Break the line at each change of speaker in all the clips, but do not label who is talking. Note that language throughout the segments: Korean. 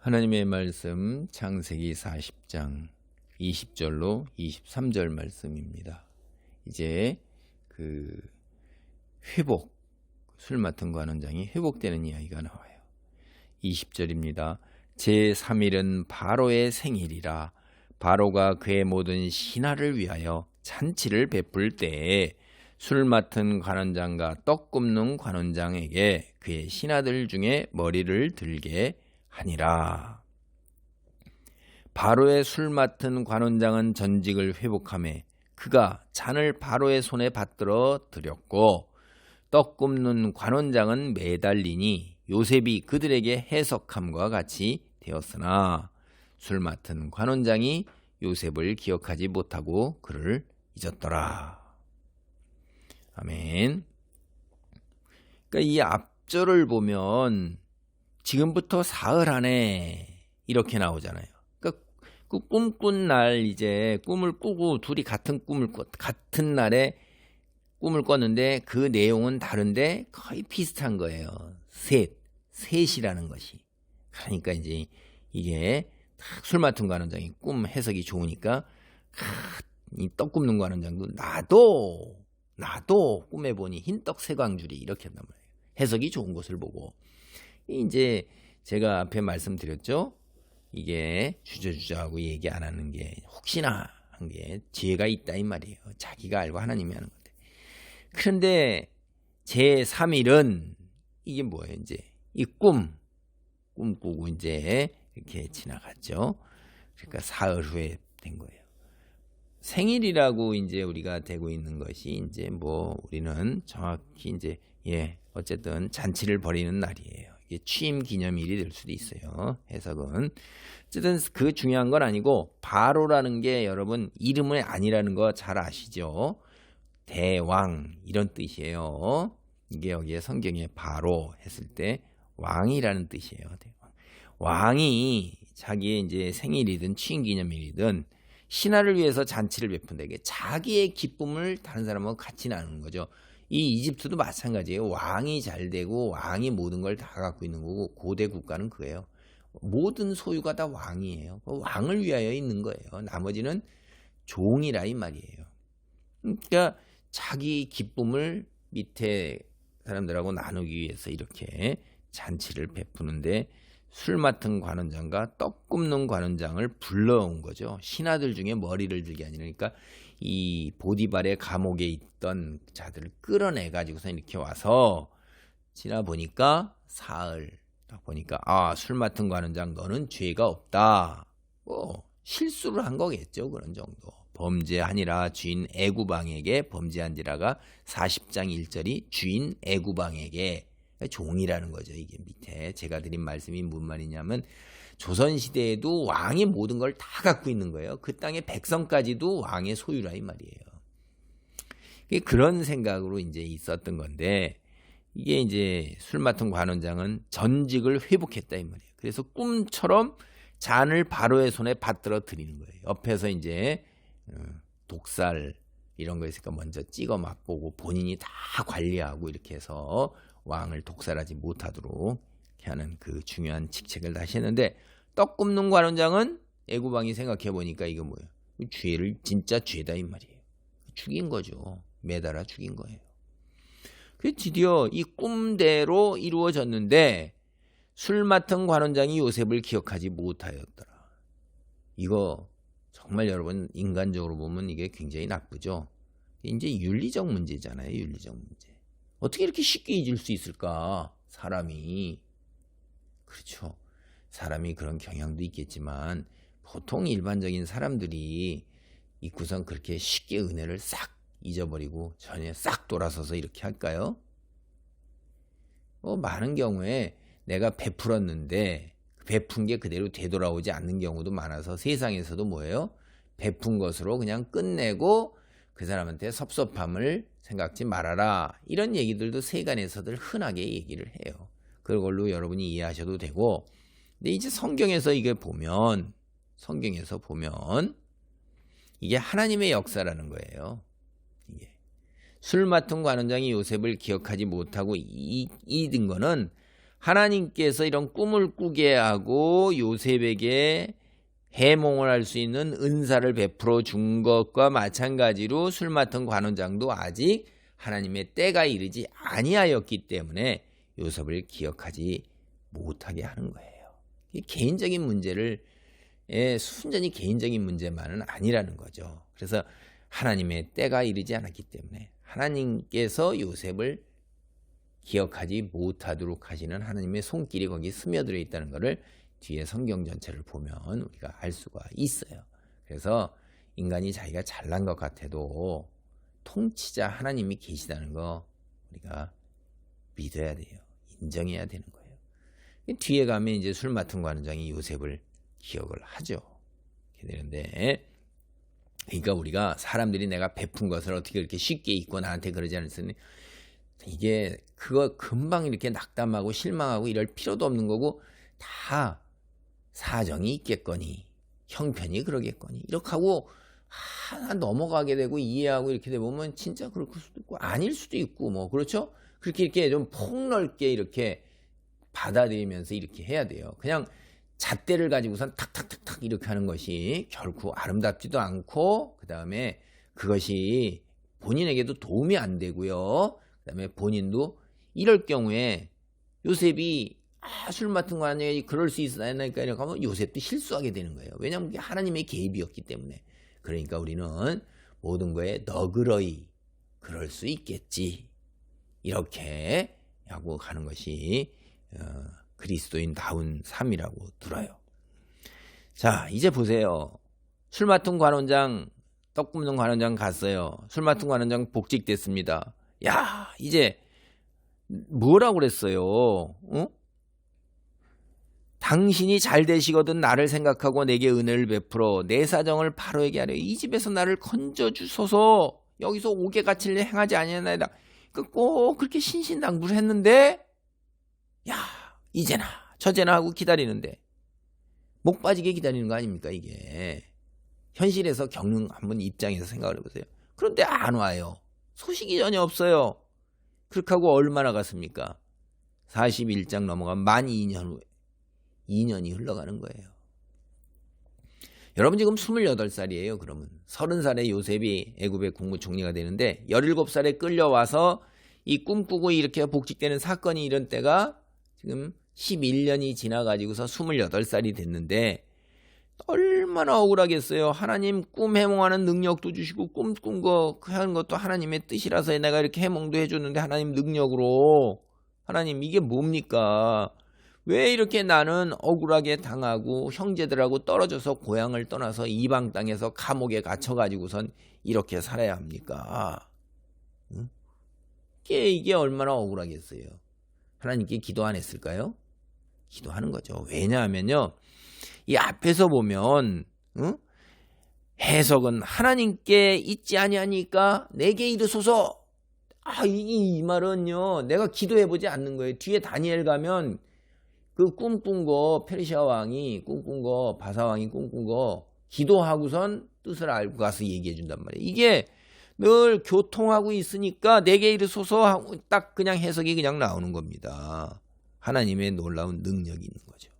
하나님의 말씀 창세기 40장 20절로 23절 말씀입니다. 이제 그 회복, 술 맡은 관원장이 회복되는 이야기가 나와요. 20절입니다. 제3일은 바로의 생일이라 바로가 그의 모든 신하를 위하여 잔치를 베풀 때에 술 맡은 관원장과 떡 굽는 관원장에게 그의 신하들 중에 머리를 들게 하니라. 바로의 술 맡은 관원장은 전직을 회복하매 그가 잔을 바로의 손에 받들어 드렸고 떡 굽는 관원장은 매달리니 요셉이 그들에게 해석함과 같이 되었으나 술 맡은 관원장이 요셉을 기억하지 못하고 그를 잊었더라. 아멘. 그러니까 이 앞절을 보면 지금부터 사흘 안에 이렇게 나오잖아요. 그러니까 그 꿈꾼 날 이제 꿈을 꾸고 둘이 같은 날에 꿈을 꿨는데 그 내용은 다른데 거의 비슷한 거예요. 셋이라는 것이. 그러니까 이제 이게 술 맡은 관원장이 꿈 해석이 좋으니까 이 떡 굽는 관원장도 나도 꿈에 보니 흰떡 세광줄이 이렇게 한단 말이에요. 해석이 좋은 것을 보고. 이제 제가 앞에 말씀드렸죠. 이게 주저주저하고 얘기 안 하는 게 혹시나 한 게 지혜가 있다 이 말이에요. 자기가 알고 하나님이 하는 건데. 그런데 제3일은 이게 뭐예요? 이제 이 꿈꾸고 이제 이렇게 지나갔죠. 그러니까 사흘 후에 된 거예요. 생일이라고 이제 우리가 되고 있는 것이 이제 뭐 우리는 정확히 이제 어쨌든 잔치를 벌이는 날이에요. 이게 취임 기념일이 될 수도 있어요. 해석은. 어쨌든 그 중요한 건 아니고 바로라는 게 여러분 이름은 아니라는 거 잘 아시죠? 대왕 이런 뜻이에요. 이게 여기에 성경에 바로 했을 때 왕이라는 뜻이에요. 대왕. 왕이 자기의 이제 생일이든 취임 기념일이든 신하를 위해서 잔치를 베푼다. 이게 자기의 기쁨을 다른 사람하고 같이 나누는 거죠. 이 이집트도 마찬가지예요. 왕이 잘 되고 왕이 모든 걸 다 갖고 있는 거고 고대 국가는 그거예요. 모든 소유가 다 왕이에요. 왕을 위하여 있는 거예요. 나머지는 종이라 이 말이에요. 그러니까 자기 기쁨을 밑에 사람들하고 나누기 위해서 이렇게 잔치를 베푸는데 술 맡은 관원장과 떡 굽는 관원장을 불러온 거죠. 신하들 중에 머리를 들게 아니라. 그러니까 이 보디발의 감옥에 있던 자들을 끌어내 가지고서 이렇게 와서 지나 보니까 사흘 딱 보니까 술 맡은 관원장 너는 죄가 없다. 실수를 한 거겠죠. 그런 정도. 범죄하니라 주인 애구방에게 범죄한지라가 40장 1절이 주인 애구방에게 종이라는 거죠. 이게 밑에 제가 드린 말씀이 무슨 말이냐면 조선시대에도 왕이 모든 걸 다 갖고 있는 거예요. 그 땅의 백성까지도 왕의 소유라 이 말이에요. 그런 생각으로 이제 있었던 건데 이게 이제 술 맡은 관원장은 전직을 회복했다 이 말이에요. 그래서 꿈처럼 잔을 바로의 손에 받들어 드리는 거예요. 옆에서 이제 독살 이런 거 있으니까 먼저 찍어 맛보고 본인이 다 관리하고 이렇게 해서 왕을 독살하지 못하도록 이렇게 하는 그 중요한 직책을 다시 했는데 떡 굽는 관원장은 애구방이 생각해 보니까 이거 뭐예요? 죄를 진짜 죄다 이 말이에요. 죽인 거죠. 매달아 죽인 거예요. 그 드디어 이 꿈대로 이루어졌는데 술 맡은 관원장이 요셉을 기억하지 못하였더라. 이거 정말 여러분 인간적으로 보면 이게 굉장히 나쁘죠. 이제 윤리적 문제잖아요. 윤리적 문제. 어떻게 이렇게 쉽게 잊을 수 있을까? 사람이. 그렇죠. 사람이 그런 경향도 있겠지만 보통 일반적인 사람들이 있고선 그렇게 쉽게 은혜를 싹 잊어버리고 전에 싹 돌아서서 이렇게 할까요? 많은 경우에 내가 베풀었는데 베푼 게 그대로 되돌아오지 않는 경우도 많아서 세상에서도 뭐예요? 베푼 것으로 그냥 끝내고 그 사람한테 섭섭함을 생각지 말아라. 이런 얘기들도 세간에서들 흔하게 얘기를 해요. 그걸로 여러분이 이해하셔도 되고 근데 이제 성경에서 이게 하나님의 역사라는 거예요. 이게 술 맡은 관원장이 요셉을 기억하지 못하고 잊은 거는 하나님께서 이런 꿈을 꾸게 하고 요셉에게 해몽을 할 수 있는 은사를 베풀어 준 것과 마찬가지로 술 맡은 관원장도 아직 하나님의 때가 이르지 아니하였기 때문에 요셉을 기억하지 못하게 하는 거예요. 개인적인 문제를 순전히 개인적인 문제만은 아니라는 거죠. 그래서 하나님의 때가 이르지 않았기 때문에 하나님께서 요셉을 기억하지 못하도록 하시는 하나님의 손길이 거기 스며들어 있다는 것을 뒤에 성경 전체를 보면 우리가 알 수가 있어요. 그래서 인간이 자기가 잘난 것 같아도 통치자 하나님이 계시다는 거 우리가 믿어야 돼요. 인정해야 되는 거예요. 뒤에 가면 이제 술 맡은 관원장이 요셉을 기억을 하죠. 이렇게 되는데, 그러니까 우리가 사람들이 내가 베푼 것을 어떻게 그렇게 쉽게 잊고 나한테 그러지 않았으니 이게 그거 금방 이렇게 낙담하고 실망하고 이럴 필요도 없는 거고 다 사정이 있겠거니 형편이 그러겠거니 이렇게 하고 넘어가게 되고 이해하고 이렇게 되면 진짜 그럴 수도 있고 아닐 수도 있고 뭐 그렇죠? 그렇게 이렇게 좀 폭넓게 이렇게 받아들이면서 이렇게 해야 돼요. 그냥 잣대를 가지고선 탁탁탁탁 이렇게 하는 것이 결코 아름답지도 않고 그 다음에 그것이 본인에게도 도움이 안 되고요. 그 다음에 본인도 이럴 경우에 요셉이 술 맡은 거 아니에요. 그럴 수 있으니까 이렇게 하면 요셉도 실수하게 되는 거예요. 왜냐하면 그게 하나님의 개입이었기 때문에. 그러니까 우리는 모든 거에 너그러이 그럴 수 있겠지. 이렇게 하고 가는 것이 그리스도인다운 삶이라고 들어요. 자, 이제 보세요. 술 맡은 관원장, 떡 굽는 관원장 갔어요. 술 맡은 관원장 복직됐습니다. 야, 이제 뭐라고 그랬어요? 어? 당신이 잘 되시거든 나를 생각하고 내게 은혜를 베풀어 내 사정을 바로에게 하려 이 집에서 나를 건져주소서. 여기서 옥에 갇힐 행하지 아니하나이다. 꼭 그렇게 신신당부를 했는데 야, 이제나 저제나 하고 기다리는데 목 빠지게 기다리는 거 아닙니까? 이게 현실에서 겪는 한번 입장에서 생각을 해보세요. 그런데 안 와요. 소식이 전혀 없어요. 그렇게 하고 얼마나 갔습니까? 41장 넘어가 만 2년 후에 2년이 흘러가는 거예요. 여러분 지금 28살이에요. 그러면 30살에 요셉이 애굽의 국무총리가 되는데 17살에 끌려와서 이 꿈꾸고 이렇게 복직되는 사건이 이런 때가 지금 11년이 지나가지고서 28살이 됐는데 얼마나 억울하겠어요. 하나님 꿈 해몽하는 능력도 주시고 꿈 꾼 거 하는 것도 하나님의 뜻이라서 내가 이렇게 해몽도 해줬는데 하나님 능력으로 하나님 이게 뭡니까? 왜 이렇게 나는 억울하게 당하고 형제들하고 떨어져서 고향을 떠나서 이방 땅에서 감옥에 갇혀가지고선 이렇게 살아야 합니까? 응? 이게 얼마나 억울하겠어요. 하나님께 기도 안 했을까요? 기도하는 거죠. 왜냐하면요. 이 앞에서 보면 해석은 하나님께 있지 아니하니까 내게 이르소서. 이 말은요. 내가 기도해보지 않는 거예요. 뒤에 다니엘 가면 그 꿈꾼 거 페르시아 왕이 꿈꾼 거 바사 왕이 꿈꾼 거 기도하고선 뜻을 알고 가서 얘기해 준단 말이에요. 이게 늘 교통하고 있으니까 내게 이르소서 하고 딱 그냥 해석이 그냥 나오는 겁니다. 하나님의 놀라운 능력이 있는 거죠.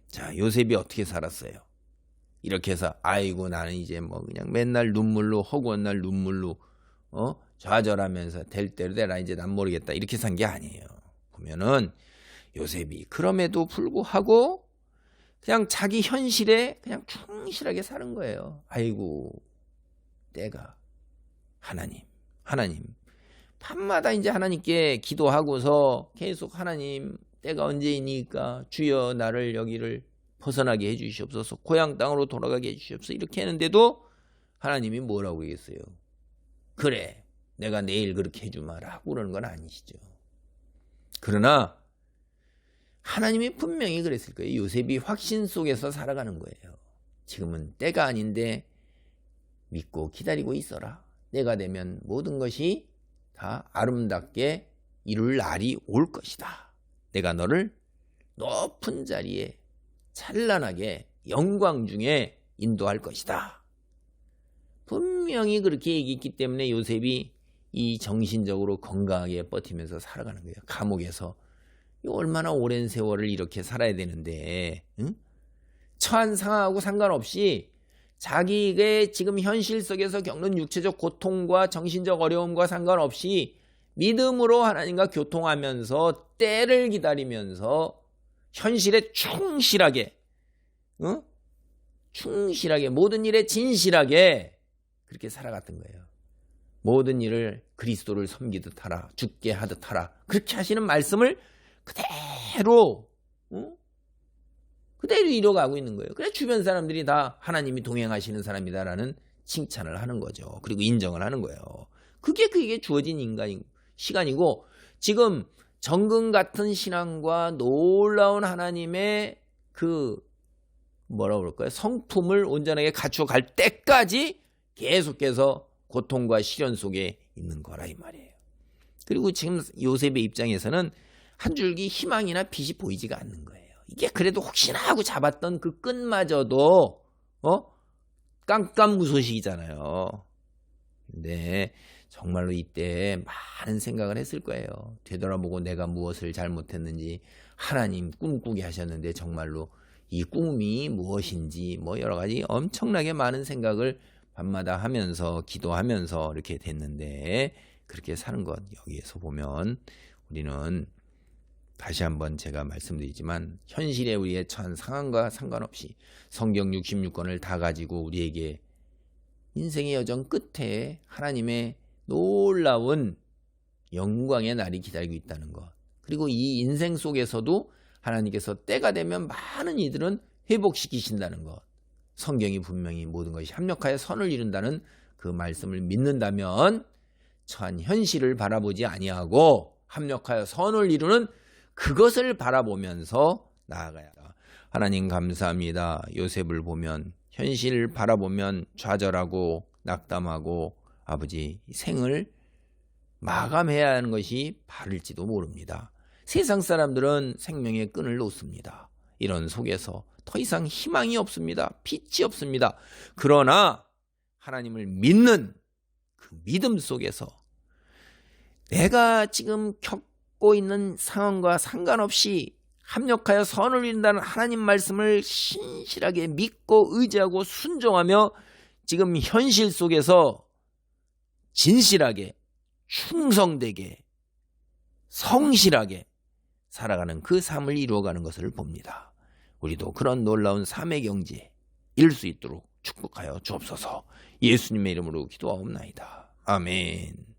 자, 요셉이 어떻게 살았어요? 이렇게 해서 아이고 나는 이제 뭐 그냥 맨날 눈물로 허구한 날 눈물로 좌절하면서 될 대로 되라 이제 난 모르겠다 이렇게 산 게 아니에요. 보면은 요셉이 그럼에도 불구하고 그냥 자기 현실에 그냥 충실하게 사는 거예요. 아이고 때가 하나님 밤마다 이제 하나님께 기도하고서 계속 하나님 때가 언제이니까 주여 나를 여기를 벗어나게 해주시옵소서 고향 땅으로 돌아가게 해주시옵소서 이렇게 했는데도 하나님이 뭐라고 얘기했어요? 그래 내가 내일 그렇게 해주마라고 그러는 건 아니시죠. 그러나 하나님이 분명히 그랬을 거예요. 요셉이 확신 속에서 살아가는 거예요. 지금은 때가 아닌데 믿고 기다리고 있어라. 때가 되면 모든 것이 다 아름답게 이룰 날이 올 것이다. 내가 너를 높은 자리에 찬란하게 영광 중에 인도할 것이다. 분명히 그렇게 얘기했기 때문에 요셉이 이 정신적으로 건강하게 버티면서 살아가는 거예요. 감옥에서 얼마나 오랜 세월을 이렇게 살아야 되는데, 응? 처한 상황하고 상관없이 자기의 지금 현실 속에서 겪는 육체적 고통과 정신적 어려움과 상관없이 믿음으로 하나님과 교통하면서 때를 기다리면서 현실에 충실하게, 응? 충실하게 모든 일에 진실하게 그렇게 살아갔던 거예요. 모든 일을 그리스도를 섬기듯 하라, 죽게 하듯 하라. 그렇게 하시는 말씀을 그대로, 응? 그대로 이뤄가고 있는 거예요. 그래 주변 사람들이 다 하나님이 동행하시는 사람이다라는 칭찬을 하는 거죠. 그리고 인정을 하는 거예요. 그게 주어진 시간이고, 지금 정금 같은 신앙과 놀라운 하나님의 뭐라고 그럴까요? 성품을 온전하게 갖추어 갈 때까지 계속해서 고통과 시련 속에 있는 거라 이 말이에요. 그리고 지금 요셉의 입장에서는 한 줄기 희망이나 빛이 보이지가 않는 거예요. 이게 그래도 혹시나 하고 잡았던 그 끈마저도 깜깜무소식이잖아요. 근데 정말로 이때 많은 생각을 했을 거예요. 되돌아보고 내가 무엇을 잘못했는지, 하나님 꿈꾸게 하셨는데 정말로 이 꿈이 무엇인지 여러 가지 엄청나게 많은 생각을 밤마다 하면서 기도하면서 이렇게 됐는데, 그렇게 사는 것, 여기에서 보면 우리는 다시 한번 제가 말씀드리지만 현실에 우리의 처한 상황과 상관없이 성경 66권을 다 가지고 우리에게 인생의 여정 끝에 하나님의 놀라운 영광의 날이 기다리고 있다는 것, 그리고 이 인생 속에서도 하나님께서 때가 되면 많은 이들은 회복시키신다는 것, 성경이 분명히 모든 것이 합력하여 선을 이룬다는 그 말씀을 믿는다면 처한 현실을 바라보지 아니하고 합력하여 선을 이루는 그것을 바라보면서 나아가야 한다. 하나님 감사합니다. 요셉을 보면, 현실을 바라보면 좌절하고 낙담하고 아버지 생을 마감해야 하는 것이 바를지도 모릅니다. 세상 사람들은 생명의 끈을 놓습니다. 이런 속에서 더 이상 희망이 없습니다. 빛이 없습니다. 그러나 하나님을 믿는 그 믿음 속에서 내가 지금 겪고 있는 상황과 상관없이 합력하여 선을 이룬다는 하나님 말씀을 신실하게 믿고 의지하고 순종하며 지금 현실 속에서 진실하게 충성되게 성실하게 살아가는 그 삶을 이루어가는 것을 봅니다. 우리도 그런 놀라운 삶의 경지에 이룰 수 있도록 축복하여 주옵소서. 예수님의 이름으로 기도하옵나이다. 아멘.